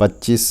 26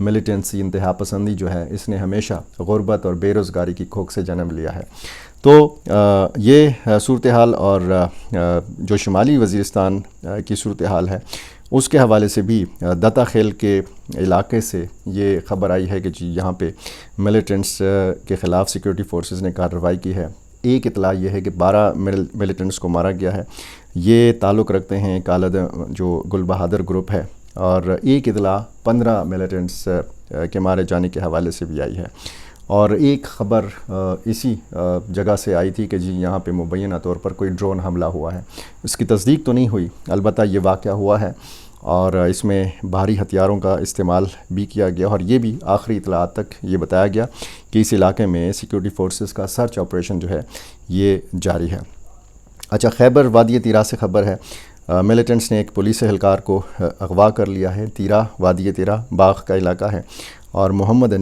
militancy, انتہا پسندی جو ہے اس نے ہمیشہ غربت اور بے روزگاری کی کوکھ سے جنم لیا ہے۔ تو یہ صورتحال اور جو شمالی وزیرستان کی صورتحال ہے اس کے حوالے سے بھی دتا خیل کے علاقے سے یہ خبر آئی ہے کہ جی یہاں پہ ملیٹنٹس کے خلاف سیکیورٹی فورسز نے کارروائی کی ہے۔ ایک اطلاع یہ ہے کہ 12 ملیٹنٹس کو مارا گیا ہے، یہ تعلق رکھتے ہیں جو گل بہادر گروپ ہے، اور ایک اطلاع 15 ملیٹنٹس کے مارے جانے کے حوالے سے بھی آئی ہے۔ اور ایک خبر اسی جگہ سے آئی تھی کہ جی یہاں پہ مبینہ طور پر کوئی ڈرون حملہ ہوا ہے، اس کی تصدیق تو نہیں ہوئی، البتہ یہ واقعہ ہوا ہے اور اس میں بھاری ہتھیاروں کا استعمال بھی کیا گیا، اور یہ بھی آخری اطلاعات تک یہ بتایا گیا کہ اس علاقے میں سیکیورٹی فورسز کا سرچ آپریشن جو ہے یہ جاری ہے۔ اچھا، خیبر وادی تیرا سے خبر ہے، ملیٹنٹس نے ایک پولیس اہلکار کو اغوا کر لیا ہے۔ تیرا، وادی تیرا باغ کا علاقہ ہے، اور محمد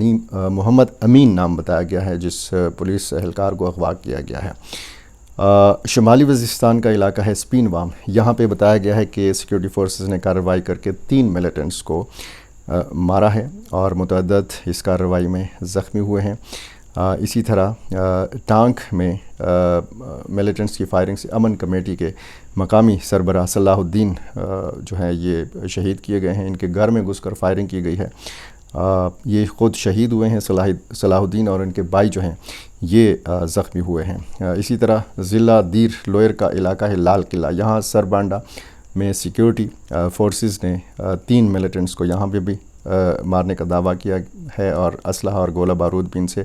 امین نام بتایا گیا ہے جس پولیس اہلکار کو اغوا کیا گیا ہے۔ شمالی وزیرستان کا علاقہ ہے سپین وام، یہاں پہ بتایا گیا ہے کہ سیکیورٹی فورسز نے کارروائی کر کے 3 ملیٹنٹس کو مارا ہے اور متعدد اس کارروائی میں زخمی ہوئے ہیں۔ اسی طرح ٹانک میں ملیٹنٹس کی فائرنگ سے امن کمیٹی کے مقامی سربراہ صلاح الدین جو ہے یہ شہید کیے گئے ہیں، ان کے گھر میں گھس کر فائرنگ کی گئی ہے۔ یہ خود شہید ہوئے ہیں صلاح الدین، اور ان کے بھائی جو ہیں یہ زخمی ہوئے ہیں۔ اسی طرح ضلع دیر لوئر کا علاقہ ہے لال قلعہ، یہاں سربانڈا میں سیکیورٹی فورسز نے 3 ملیٹنٹس کو یہاں پہ بھی مارنے کا دعویٰ کیا ہے، اور اسلحہ اور گولہ بارود بھی ان سے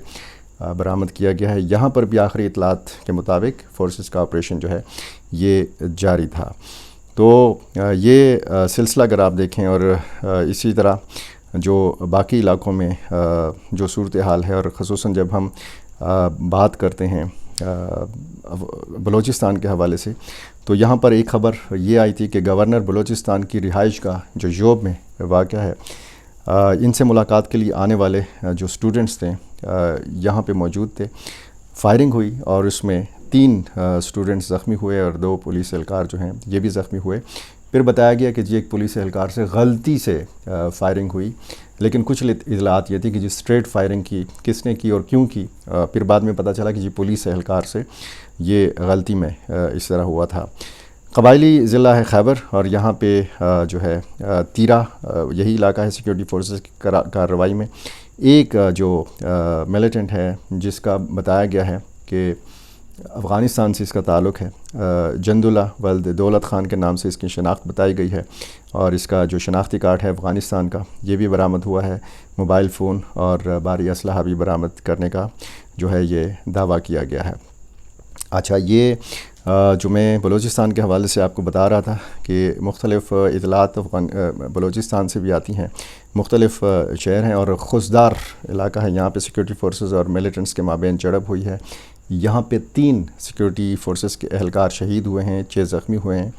برآمد کیا گیا ہے۔ یہاں پر بھی آخری اطلاعات کے مطابق فورسز کا آپریشن جو ہے یہ جاری تھا۔ تو یہ سلسلہ اگر آپ دیکھیں، اور اسی طرح جو باقی علاقوں میں جو صورتحال ہے، اور خصوصاً جب ہم بات کرتے ہیں بلوچستان کے حوالے سے، تو یہاں پر ایک خبر یہ آئی تھی کہ گورنر بلوچستان کی رہائش گاہ جو یوب میں واقع ہے، ان سے ملاقات کے لیے آنے والے جو اسٹوڈنٹس تھے یہاں پہ موجود تھے، فائرنگ ہوئی اور اس میں 3 اسٹوڈنٹس زخمی ہوئے اور 2 پولیس اہلکار جو ہیں یہ بھی زخمی ہوئے۔ پھر بتایا گیا کہ جی ایک پولیس اہلکار سے غلطی سے فائرنگ ہوئی، لیکن کچھ اطلاعات یہ تھی کہ جی اسٹریٹ فائرنگ کی کس نے کی اور کیوں کی، پھر بعد میں پتہ چلا کہ جی پولیس اہلکار سے یہ غلطی میں اس طرح ہوا تھا۔ قبائلی ضلع ہے خیبر، اور یہاں پہ جو ہے تیرا یہی علاقہ ہے سیکیورٹی فورسز کی کارروائی میں ایک جو ملیٹنٹ ہے جس کا بتایا گیا ہے کہ افغانستان سے اس کا تعلق ہے، جند اللہ ولد دولت خان کے نام سے اس کی شناخت بتائی گئی ہے، اور اس کا جو شناختی کارڈ ہے افغانستان کا یہ بھی برآمد ہوا ہے، موبائل فون اور بھاری اسلحہ بھی برآمد کرنے کا جو ہے یہ دعویٰ کیا گیا ہے۔ اچھا، یہ جو میں بلوچستان کے حوالے سے آپ کو بتا رہا تھا کہ مختلف اطلاعات بلوچستان سے بھی آتی ہیں، مختلف شہر ہیں، اور خزدار علاقہ ہے، یہاں پہ سیکیورٹی فورسز اور ملیٹنٹس کے مابین جھڑپ ہوئی ہے۔ یہاں پہ 3 سیکیورٹی فورسز کے اہلکار شہید ہوئے ہیں، 6 زخمی ہوئے ہیں۔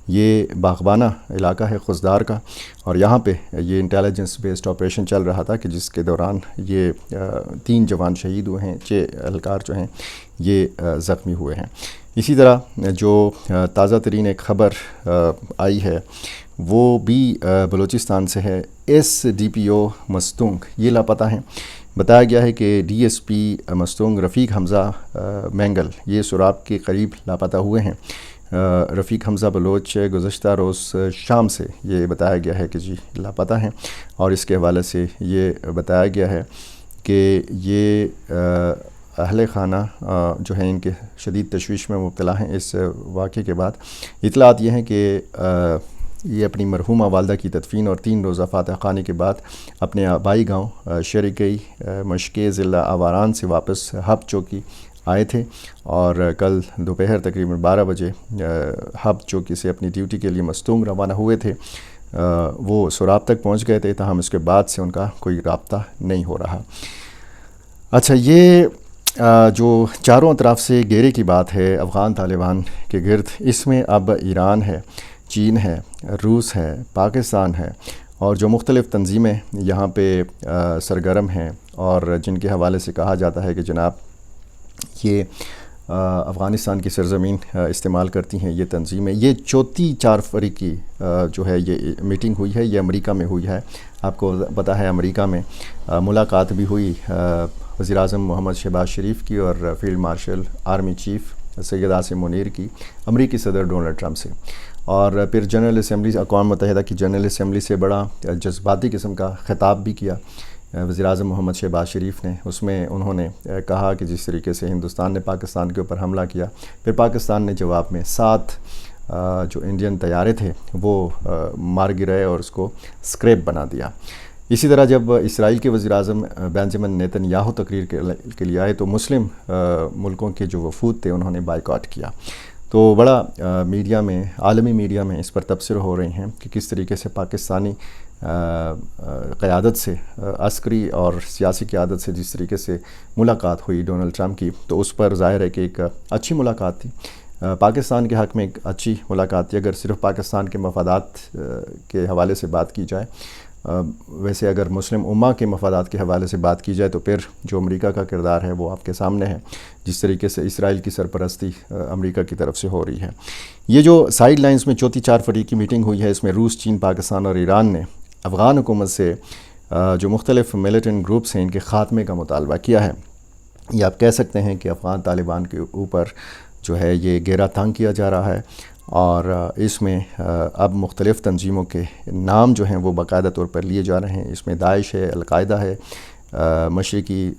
یہ باغبانہ علاقہ ہے خزدار کا، اور یہاں پہ یہ انٹیلیجنس بیسڈ آپریشن چل رہا تھا کہ جس کے دوران یہ 3 جوان شہید ہوئے ہیں، 6 اہلکار جو ہیں یہ زخمی ہوئے ہیں۔ اسی طرح جو تازہ ترین ایک خبر آئی ہے وہ بھی بلوچستان سے ہے، SDPO مستونگ یہ لاپتہ ہیں۔ بتایا گیا ہے کہ DSP مستونگ رفیق حمزہ مینگل یہ سراب کے قریب لاپتہ ہوئے ہیں۔ رفیق حمزہ بلوچ گزشتہ روز شام سے یہ بتایا گیا ہے کہ جی لاپتہ ہیں، اور اس کے حوالے سے یہ بتایا گیا ہے کہ یہ اہل خانہ جو ہیں ان کے شدید تشویش میں مبتلا ہیں اس واقعے کے بعد۔ اطلاعات یہ ہیں کہ یہ اپنی مرحومہ والدہ کی تدفین اور 3 روزہ فاتح خوانی کے بعد اپنے آبائی گاؤں شریکئی مشکے ضلع آواران سے واپس ہب چوکی آئے تھے، اور کل دوپہر تقریباً 12 بجے ہب چوکی سے اپنی ڈیوٹی کے لیے مستونگ روانہ ہوئے تھے۔ وہ سراب تک پہنچ گئے تھے، تاہم اس کے بعد سے ان کا کوئی رابطہ نہیں ہو رہا۔ اچھا، یہ جو چاروں اطراف سے گھیرے کی بات ہے افغان طالبان کے گرد، اس میں اب ایران ہے، چین ہے، روس ہے، پاکستان ہے، اور جو مختلف تنظیمیں یہاں پہ سرگرم ہیں اور جن کے حوالے سے کہا جاتا ہے کہ جناب یہ افغانستان کی سرزمین استعمال کرتی ہیں یہ تنظیمیں. یہ چوتھی 4 فریقی جو ہے یہ میٹنگ ہوئی ہے, یہ امریکہ میں ہوئی ہے. آپ کو پتہ ہے امریکہ میں ملاقات بھی ہوئی وزیر اعظم محمد شہباز شریف کی اور field marshal army chief Syed Asim Munir کی امریکی صدر ڈونلڈ ٹرمپ سے. اور پھر جنرل اسمبلی, اقوام متحدہ کی جنرل اسمبلی سے بڑا جذباتی قسم کا خطاب بھی کیا وزیر اعظم محمد شہباز شریف نے. اس میں انہوں نے کہا کہ جس طریقے سے ہندوستان نے پاکستان کے اوپر حملہ کیا, پھر پاکستان نے جواب میں 7 جو انڈین طیارے تھے وہ مار گرائے اور اس کو اسکریپ بنا دیا. اسی طرح جب اسرائیل کے وزیر اعظم بنجامن نیتن یاہو تقریر کے لیے آئے تو مسلم ملکوں کے جو وفود تھے انہوں نے بائیکاٹ کیا. تو بڑا میڈیا میں, عالمی میڈیا میں اس پر تبصرے ہو رہے ہیں کہ کس طریقے سے پاکستانی قیادت سے, عسکری اور سیاسی قیادت سے جس طریقے سے ملاقات ہوئی ڈونلڈ ٹرمپ کی, تو اس پر ظاہر ہے کہ ایک اچھی ملاقات تھی, پاکستان کے حق میں ایک اچھی ملاقات تھی. اگر صرف پاکستان کے مفادات کے حوالے سے بات کی جائے, ویسے اگر مسلم امہ کے مفادات کے حوالے سے بات کی جائے تو پھر جو امریکہ کا کردار ہے وہ آپ کے سامنے ہے, جس طریقے سے اسرائیل کی سرپرستی امریکہ کی طرف سے ہو رہی ہے. یہ جو سائیڈ لائنز میں چوتھی 4 فریقی میٹنگ ہوئی ہے, اس میں روس, چین, پاکستان اور ایران نے افغان حکومت سے جو مختلف ملیٹنٹ گروپس ہیں ان کے خاتمے کا مطالبہ کیا ہے. یہ آپ کہہ سکتے ہیں کہ افغان طالبان کے اوپر جو ہے یہ گھیرا تنگ کیا جا رہا ہے, اور اس میں اب مختلف تنظیموں کے نام جو ہیں وہ باقاعدہ طور پر لیے جا رہے ہیں. اس میں داعش ہے, القاعدہ ہے, مشرقی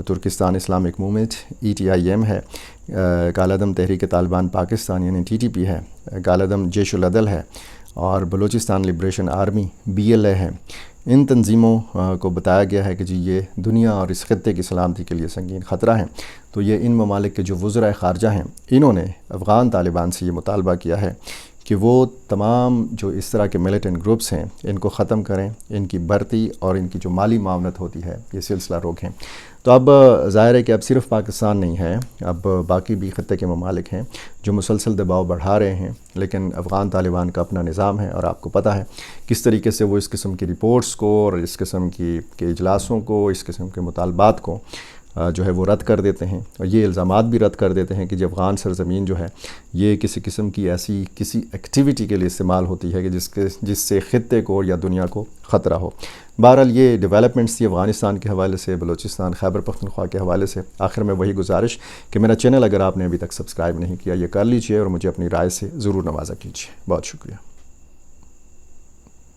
ترکستان اسلامک موومنٹ ETIM ہے, کالعدم تحریک طالبان پاکستان یعنی TTP ہے, کالعدم جیش العدل ہے, اور بلوچستان لبریشن آرمی BLA ہے. ان تنظیموں کو بتایا گیا ہے کہ جی یہ دنیا اور اس خطے کی سلامتی کے لیے سنگین خطرہ ہیں. تو یہ ان ممالک کے جو وزرائے خارجہ ہیں انہوں نے افغان طالبان سے یہ مطالبہ کیا ہے کہ وہ تمام جو اس طرح کے ملیٹنٹ گروپس ہیں ان کو ختم کریں, ان کی بھرتی اور ان کی جو مالی معاونت ہوتی ہے یہ سلسلہ روکیں. تو اب ظاہر ہے کہ اب صرف پاکستان نہیں ہے, اب باقی بھی خطے کے ممالک ہیں جو مسلسل دباؤ بڑھا رہے ہیں, لیکن افغان طالبان کا اپنا نظام ہے اور آپ کو پتہ ہے کس طریقے سے وہ اس قسم کی رپورٹس کو اور اس قسم کے اجلاسوں کو, اس قسم کے مطالبات کو جو ہے وہ رد کر دیتے ہیں, اور یہ الزامات بھی رد کر دیتے ہیں کہ جب افغان سرزمین جو ہے یہ کسی قسم کی ایسی کسی ایکٹیویٹی کے لیے استعمال ہوتی ہے کہ جس سے خطے کو یا دنیا کو خطرہ ہو. بہرحال یہ ڈیولپمنٹس تھی افغانستان کے حوالے سے, بلوچستان, خیبر پختونخوا کے حوالے سے. آخر میں وہی گزارش کہ میرا چینل اگر آپ نے ابھی تک سبسکرائب نہیں کیا یہ کر لیجئے اور مجھے اپنی رائے سے ضرور نوازا کیجیے. بہت شکریہ.